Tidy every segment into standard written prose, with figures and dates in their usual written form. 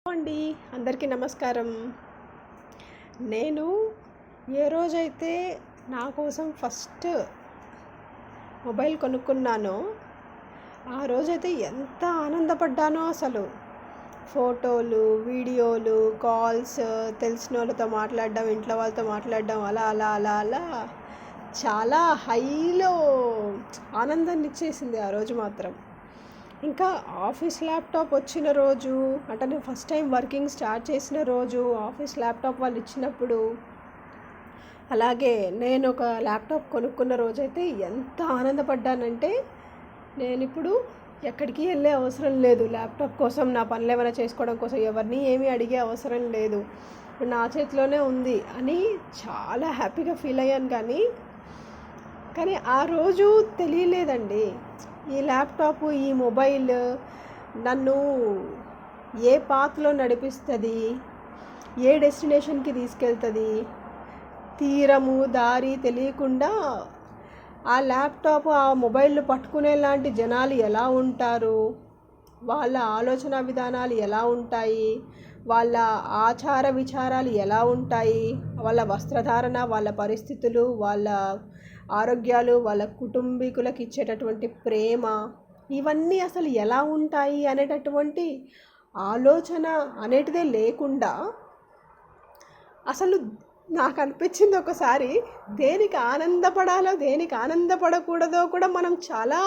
అండి, అందరికీ నమస్కారం. నేను ఏ రోజైతే నా కోసం ఫస్ట్ మొబైల్ కొనుక్కున్నానో ఆ రోజైతే ఎంత ఆనందపడ్డానో అసలు. ఫోటోలు, వీడియోలు, కాల్స్, తెలిసిన వాళ్ళతో మాట్లాడడం, ఇంట్లో వాళ్ళతో మాట్లాడడం, అలా అలా అలా అలా చాలా హైలో ఆనందాన్ని ఇచ్చేసింది ఆ రోజు మాత్రం. ఇంకా ఆఫీస్ ల్యాప్టాప్ వచ్చిన రోజు, అంటే నేను ఫస్ట్ టైం వర్కింగ్ స్టార్ట్ చేసిన రోజు ఆఫీస్ ల్యాప్టాప్ వాళ్ళు ఇచ్చినప్పుడు, అలాగే నేను ఒక ల్యాప్టాప్ కొనుక్కున్న రోజైతే ఎంత ఆనందపడ్డానంటే, నేను ఇప్పుడు ఎక్కడికి వెళ్ళే అవసరం లేదు. ల్యాప్టాప్ కోసం నా పనులు ఏమైనా చేసుకోవడం కోసం ఎవరిని ఏమీ అడిగే అవసరం లేదు, నా చేతిలోనే ఉంది అని చాలా హ్యాపీగా ఫీల్ అయ్యాను. కానీ ఆ రోజు తెలియలేదండి, ఈ ల్యాప్టాప్, ఈ మొబైల్ నన్ను ఏ పాత్లో నడిపిస్తుంది, ఏ డెస్టినేషన్కి తీసుకెళ్తుంది, తీరము దారి తెలియకుండా ఆ ల్యాప్టాప్, ఆ మొబైల్ పట్టుకునేలాంటి జనాలు ఎలా ఉంటారు, వాళ్ళ ఆలోచన విధానాలు ఎలా ఉంటాయి, వాళ్ళ ఆచార విచారాలు ఎలా ఉంటాయి, వాళ్ళ వస్త్రధారణ, వాళ్ళ పరిస్థితులు, వాళ్ళ ఆరోగ్యాలు, వాళ్ళ కుటుంబీకులకు ఇచ్చేటటువంటి ప్రేమ, ఇవన్నీ అసలు ఎలా ఉంటాయి అనేటటువంటి ఆలోచన అనేటిదే లేకుండా అసలు నాకు అనిపించింది ఒకసారి, దేనికి ఆనందపడాలో దేనికి ఆనందపడకూడదో కూడా మనం చాలా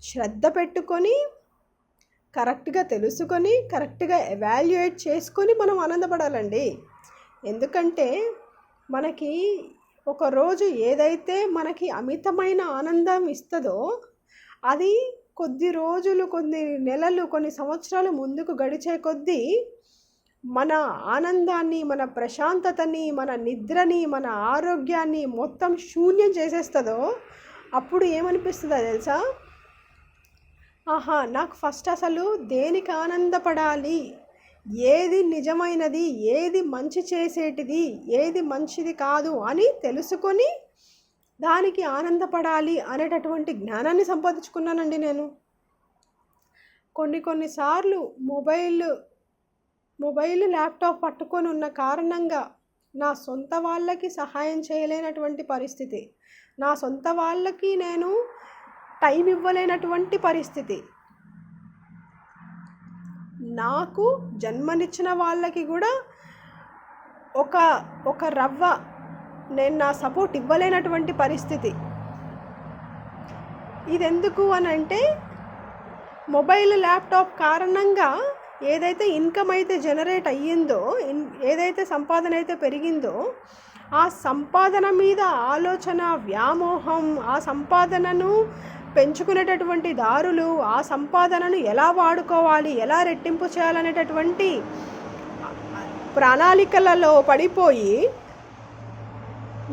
శ్రద్ధ పెట్టుకొని, కరెక్ట్గా తెలుసుకొని, కరెక్ట్గా ఎవాల్యుయేట్ చేసుకొని మనం ఆనందపడాలండి. ఎందుకంటే మనకి ఒకరోజు ఏదైతే మనకి అమితమైన ఆనందం ఇస్తుందో అది కొద్ది రోజులు, కొన్ని నెలలు, కొన్ని సంవత్సరాలు ముందుకు గడిచే కొద్దీ మన ఆనందాన్ని, మన ప్రశాంతతని, మన నిద్రని, మన ఆరోగ్యాన్ని మొత్తం శూన్యం చేసేస్తుందో అప్పుడు ఏమనిపిస్తుందో తెలుసా? నాకు ఫస్ట్ అసలు దేనికి ఆనందపడాలి, ఏది నిజమైనది, ఏది మంచి చేసేటిది, ఏది మంచిది కాదు అని తెలుసుకొని దానికి ఆనందపడాలి అనేటటువంటి జ్ఞానాన్ని సంపాదించుకున్నానండి నేను. కొన్నిసార్లు మొబైల్ ల్యాప్టాప్ పట్టుకొని ఉన్న కారణంగా నా సొంత వాళ్ళకి సహాయం చేయలేనటువంటి పరిస్థితి, నా సొంత వాళ్ళకి నేను టైం ఇవ్వలేనటువంటి పరిస్థితి, నాకు జన్మనిచ్చిన వాళ్ళకి కూడా ఒక రవ్వ నేను నా సపోర్ట్ ఇవ్వలేనటువంటి పరిస్థితి. ఇదెందుకు అని అంటే, మొబైల్ ల్యాప్టాప్ కారణంగా ఏదైతే ఇన్కమ్ అయితే జనరేట్ అయ్యిందో, ఏదైతే సంపాదన అయితే పెరిగిందో, ఆ సంపాదన మీద ఆలోచన, వ్యామోహం, ఆ సంపాదనను పెంచుకునేటటువంటి దారులు, ఆ సంపాదనను ఎలా వాడుకోవాలి, ఎలా రెట్టింపు చేయాలనేటటువంటి ప్రణాళికలలో పడిపోయి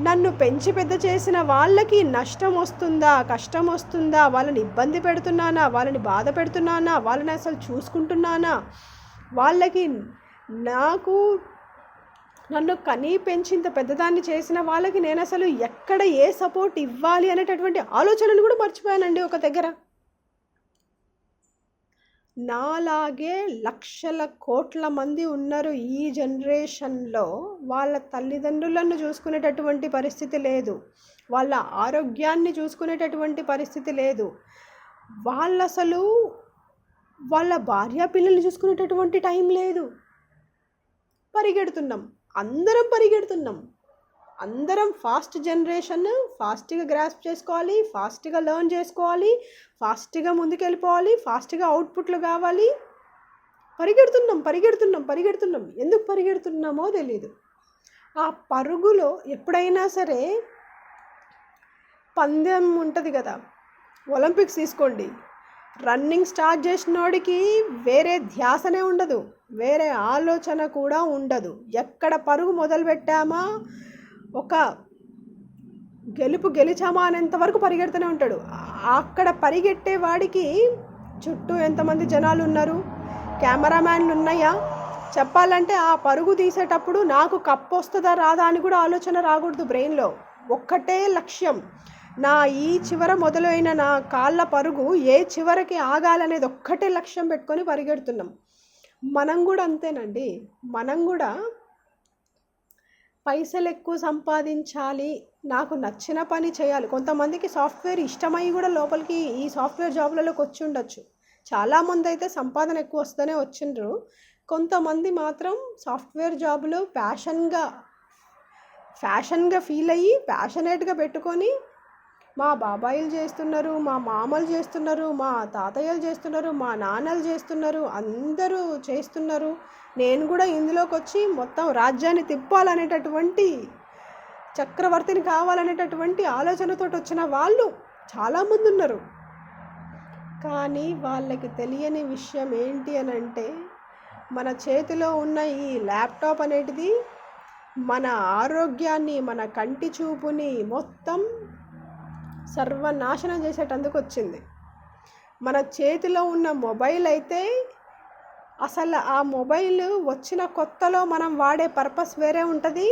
నన్ను పెంచి పెద్ద చేసిన వాళ్ళకి నష్టం వస్తుందా, కష్టం వస్తుందా, వాళ్ళని ఇబ్బంది పెడుతున్నానా, వాళ్ళని బాధ పెడుతున్నానా, వాళ్ళని అసలు చూసుకుంటున్నానా, వాళ్ళకి నన్ను కనీ పెంచింత పెద్దదాన్ని చేసిన వాళ్ళకి నేను అసలు ఎక్కడ ఏ సపోర్ట్ ఇవ్వాలి అనేటటువంటి ఆలోచనను కూడా మర్చిపోయానండి ఒక దగ్గర. నాలాగే లక్షల కోట్ల మంది ఉన్నారు ఈ జనరేషన్లో. వాళ్ళ తల్లిదండ్రులను చూసుకునేటటువంటి పరిస్థితి లేదు, వాళ్ళ ఆరోగ్యాన్ని చూసుకునేటటువంటి పరిస్థితి లేదు, వాళ్ళ భార్య పిల్లల్ని చూసుకునేటటువంటి టైం లేదు. పరిగెడుతున్నాం, అందరం ఫాస్ట్ జనరేషన్, ఫాస్ట్గా గ్రాస్ప్ చేసుకోవాలి, ఫాస్ట్గా లెర్న్ చేసుకోవాలి, ఫాస్ట్గా ముందుకెళ్ళిపోవాలి, ఫాస్ట్గా అవుట్పుట్లు కావాలి. పరిగెడుతున్నాం. ఎందుకు పరిగెడుతున్నామో తెలీదు. ఆ పరుగులో ఎప్పుడైనా సరే పందెం ఉంటుంది కదా, ఒలింపిక్స్ తీసుకోండి, రన్నింగ్ స్టార్ట్ చేసినోడికి వేరే ధ్యాసనే ఉండదు, వేరే ఆలోచన కూడా ఉండదు. ఎక్కడ పరుగు మొదలు పెట్టామా, ఒక గెలిచామా అనేంత వరకు పరిగెడుతూనే ఉంటాడు. అక్కడ పరిగెట్టే వాడికి చుట్టూ ఎంతమంది జనాలు ఉన్నారు, కెమెరామ్యాన్లు ఉన్నాయా, చెప్పాలంటే ఆ పరుగు తీసేటప్పుడు నాకు కప్పు వస్తుందా రాదా అని కూడా ఆలోచన రాకూడదు బ్రెయిన్లో. ఒక్కటే లక్ష్యం, నా ఈ చివర మొదలైన నా కాళ్ళ పరుగు ఏ చివరికి ఆగాలనేది ఒక్కటే లక్ష్యం పెట్టుకొని పరిగెడుతున్నాం. మనం కూడా అంతేనండి. మనం కూడా పైసలు ఎక్కువ సంపాదించాలి, నాకు నచ్చిన పని చేయాలి. కొంతమందికి సాఫ్ట్వేర్ ఇష్టమై కూడా లోపలికి ఈ సాఫ్ట్వేర్ జాబ్‌లలోకి వచ్చి ఉండొచ్చు. చాలామంది అయితే సంపాదన ఎక్కువ వస్తేనే వచ్చిండ్రు. కొంతమంది మాత్రం సాఫ్ట్వేర్ జాబ్‌లో ఫ్యాషన్‌గా ఫీల్ అయ్యి ప్యాషనేట్‌గా పెట్టుకొని మా బాబాయిలు చేస్తున్నారు, మా మామలు చేస్తున్నారు, మా తాతయ్యలు చేస్తున్నారు, మా నాన్నలు చేస్తున్నారు, అందరూ చేస్తున్నారు. నేను కూడా ఇందులోకి వచ్చి మొత్తం రాజ్యాన్ని తిప్పాలనేటటువంటి చక్రవర్తిని కావాలనేటటువంటి ఆలోచనతోటి వచ్చిన వాళ్ళు చాలామంది ఉన్నారు. కానీ వాళ్ళకి తెలియని విషయం ఏంటి అని అంటే, మన చేతిలో ఉన్న ఈ ల్యాప్టాప్ అనేటిది మన ఆరోగ్యాన్ని, మన కంటి చూపుని మొత్తం సర్వనాశనం చేసేటందుకు వచ్చింది. మన చేతిలో ఉన్న మొబైల్ అయితే అసలు ఆ మొబైల్ వచ్చిన కొత్తలో మనం వాడే పర్పస్ వేరే ఉంటుంది,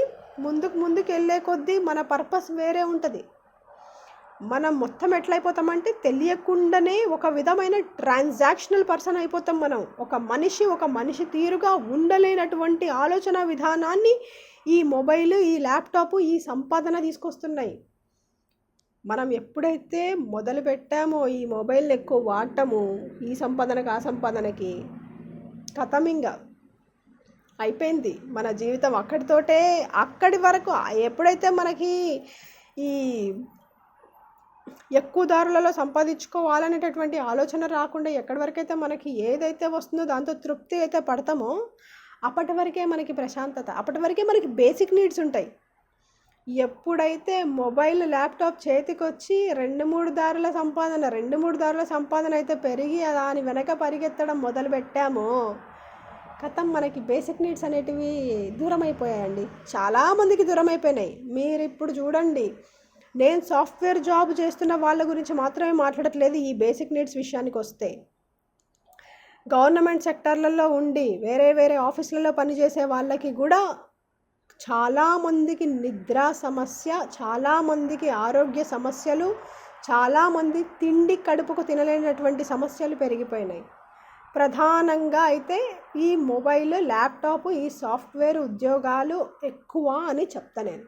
ముందుకు వెళ్ళే కొద్దీ మన పర్పస్ వేరే ఉంటుంది. మనం మొత్తం ఎట్లయిపోతామంటే తెలియకుండానే ఒక విధమైన ట్రాన్సాక్షనల్ పర్సన్ అయిపోతాం. మనం ఒక మనిషి తీరుగా ఉండలేనటువంటి ఆలోచన విధానాన్ని ఈ మొబైల్, ఈ ల్యాప్టాప్, ఈ సంపాదన తీసుకొస్తున్నాయి. మనం ఎప్పుడైతే మొదలు పెట్టామో ఈ మొబైల్ని ఎక్కువ వాడటము, ఈ సంపాదనకి ఆ సంపాదనకి, కథమింగా అయిపోయింది మన జీవితం. అక్కడి వరకు ఎప్పుడైతే మనకి ఈ ఎక్కువ దారులలో సంపాదించుకోవాలనేటటువంటి ఆలోచన రాకుండా ఎక్కడి వరకైతే మనకి ఏదైతే వస్తుందో దాంతో తృప్తి అయితే పడతామో అప్పటి వరకే మనకి ప్రశాంతత, అప్పటి వరకే మనకి బేసిక్ నీడ్స్ ఉంటాయి. ఎప్పుడైతే మొబైల్, ల్యాప్టాప్ చేతికి వచ్చి 2-3 దారుల సంపాదన అయితే పెరిగి దాని వెనక పరిగెత్తడం మొదలు పెట్టామో కథం మనకి బేసిక్ నీడ్స్ అనేటివి దూరం అయిపోయాయండి. చాలామందికి దూరం అయిపోయినాయి. మీరు ఇప్పుడు చూడండి, నేను సాఫ్ట్వేర్ జాబ్ చేస్తున్న వాళ్ళ గురించి మాత్రమే మాట్లాడట్లేదు. ఈ బేసిక్ నీడ్స్ విషయానికి వస్తే గవర్నమెంట్ సెక్టార్లలో ఉండి వేరే ఆఫీసులలో పనిచేసే వాళ్ళకి కూడా చాలామందికి నిద్ర సమస్య, చాలామందికి ఆరోగ్య సమస్యలు, చాలామంది తిండి కడుపుకు తినలేనటువంటి సమస్యలు పెరిగిపోయినాయి. ప్రధానంగా అయితే ఈ మొబైల్, ల్యాప్టాప్, ఈ సాఫ్ట్వేర్ ఉద్యోగాలు ఎక్కువ అని చెప్తా నేను.